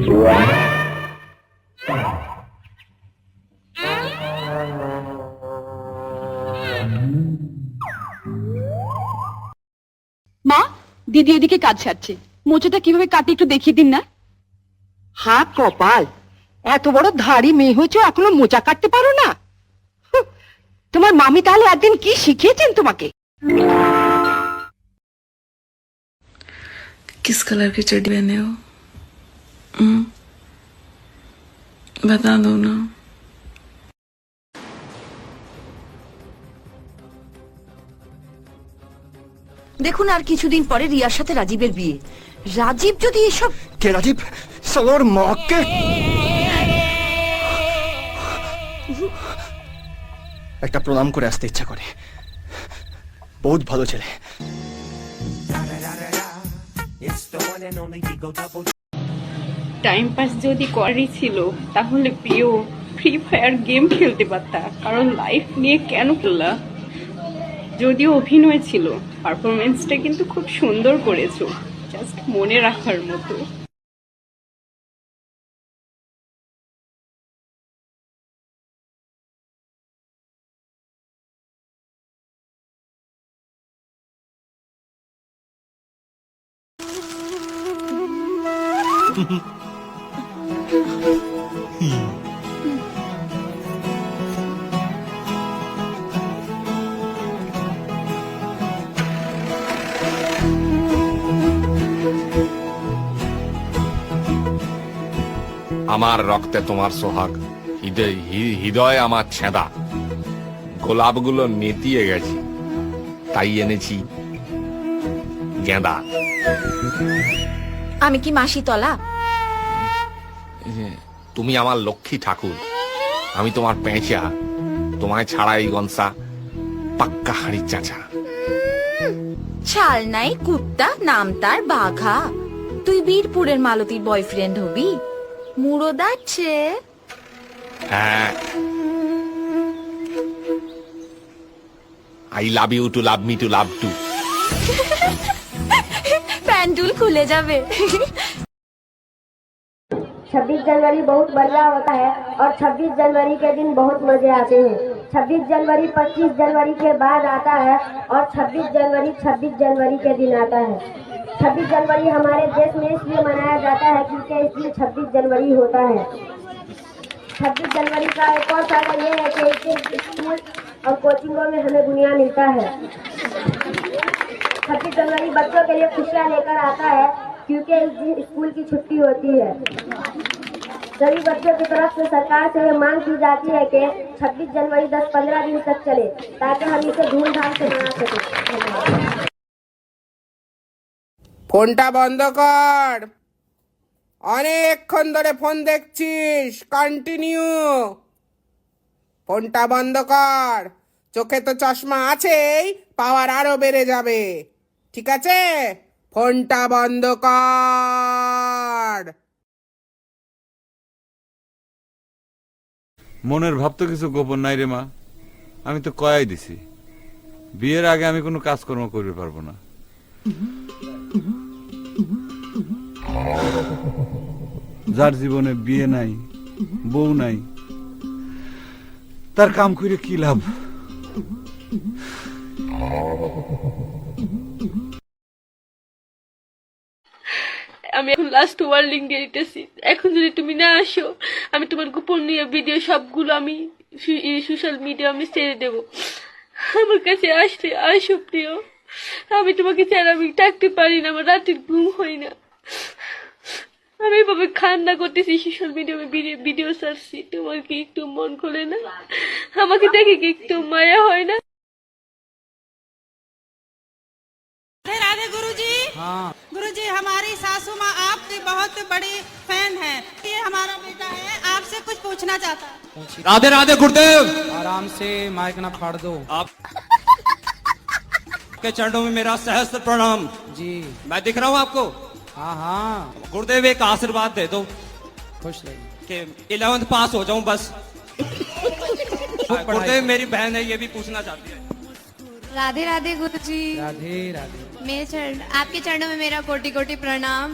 মা, দিদি এদিকে কাজ সারছে, মোচাটা কিভাবে কাটে একটু দেখিয়ে দিন না। হ্যাঁ কপাল, এত বড় ধাড়ি মেয়ে হয়েছে এখনো মোচা কাটতে পারো না? তোমার মামি তাহলে একদিন কি শিখিয়েছেন তোমাকে? किस कलर की चड्डी पहने हो? बता दो ना। দেখুন আর কিছুদিন পরে রিয়ার সাথে রাজীবের বিয়ে। রাজীব যদি এসব... কে রাজীব? সালোর মাকে একটা প্রণাম করে আসতে ইচ্ছা করে। বহুত ভালো ছেলে। টাইম পাস যদি করারই ছিল তাহলে প্রিয় ফ্রি ফায়ার গেম খেলতে পারতা, কারণ লাইফ নিয়ে কেন খেললা? যদিও অভিনয় ছিল, পারফরমেন্সটা কিন্তু খুব সুন্দর করেছো, জাস্ট মনে রাখার মতো। আমার রক্তে তোমার সোহাগ, হৃদয় আমার ছেঁদা, গোলাপগুলো নেতিয়ে গেছে, তাই এনেছি গেঁদা। আমি কি মাসি তলা? তুমি আমার লক্ষ্মী ঠাকুর, আমি তোমার পেঁচা, তোমায় ছাড়া এই গনসা পাক্কা হাড়ি চাচা। ছাল নাই কুত্তা, নাম তার বাঘা। তুই বীরপুরের মালতীর বয়ফ্রেন্ড হবি? মুড়ো দাচ্ছে। হ্যাঁ, I love you too love me too love too. Pandal খুলে যাবে। 26 जनवरी बहुत बढ़िया होता है और 26 जनवरी के दिन बहुत मजे आते हैं। 26 जनवरी 25 जनवरी के बाद आता है और 26 जनवरी के दिन आता है। 26 जनवरी हमारे देश में इसलिए मनाया जाता है क्योंकि इस दिन 26 जनवरी होता है। 26 जनवरी का एक और फायदा ये है कि इससे स्कूल और कोचिंगों में हमें दुनिया मिलता है। 26 जनवरी बच्चों के लिए खुशियाँ लेकर आता है क्योंकि इस दिन स्कूल की छुट्टी होती है। सभी बच्चों की तरफ से सरकार से ये मांग की जाती है कि 26 जनवरी 10-15 दिन तक चले ताकि हम इसे धूमधाम से मना सकें। ফোনটা বন্ধ কর, অনেকক্ষণ ধরে ফোন দেখছিস, কন্টিনিউ। ফোনটা বন্ধ কর, চোখে তো চশমা আছেই, পাওয়ার আরো বেড়ে যাবে, ঠিক আছে? ফোনটা বন্ধ কর। মনের ভাব তো কিছু গোপন নাই রে মা, আমি তো কয়াই দিছি বিয়ের আগে আমি কোনো কাজকর্ম করতে পারবো না। যার জীবনে বিয়ে নাই, বউ নাই, তার কাম করে কি লাভ? আমি এখন লাস্ট ওয়ার্নিং দিয়ে দিতেছি, এখন যদি তুমি না আসো আমি তোমার গোপনীয় ভিডিও সবগুলো আমি সোশ্যাল মিডিয়া আমি ছেড়ে দেব। আমার কাছে আসলে আসো প্রিয়, আমি তোমাকে ছাড়া আমি থাকতে পারি না, আমার রাতের ঘুম হয় না। আমি এভাবে কান্না করতেছি, সোশ্যাল মিডিয়া ভিডিও ছাড়ছি, তোমার কি একটু মন খোলে না? আমাকে দেখে কি একটু মায়া হয় না? राधे गुरुजी। हाँ। गुरुजी, हमारी सासू माँ आपके बहुत बड़ी फैन है, ये हमारा बेटा है, आपसे कुछ पूछना चाहता है। राधे राधे गुरुदेव। आराम से माइक ना फाड़ दो। आप के चरणों में मेरा सहस्त्र प्रणाम जी। मैं दिख रहा हूँ आपको? हाँ हाँ। गुरुदेव एक आशीर्वाद दे दो, खुश रहिए कि 11th पास हो जाऊं बस। गुरुदेव मेरी बहन है, ये भी पूछना चाहती है। राधे राधे गुरुजी। राधे राधे। आपके चरणों में मेरा कोटि कोटि प्रणाम।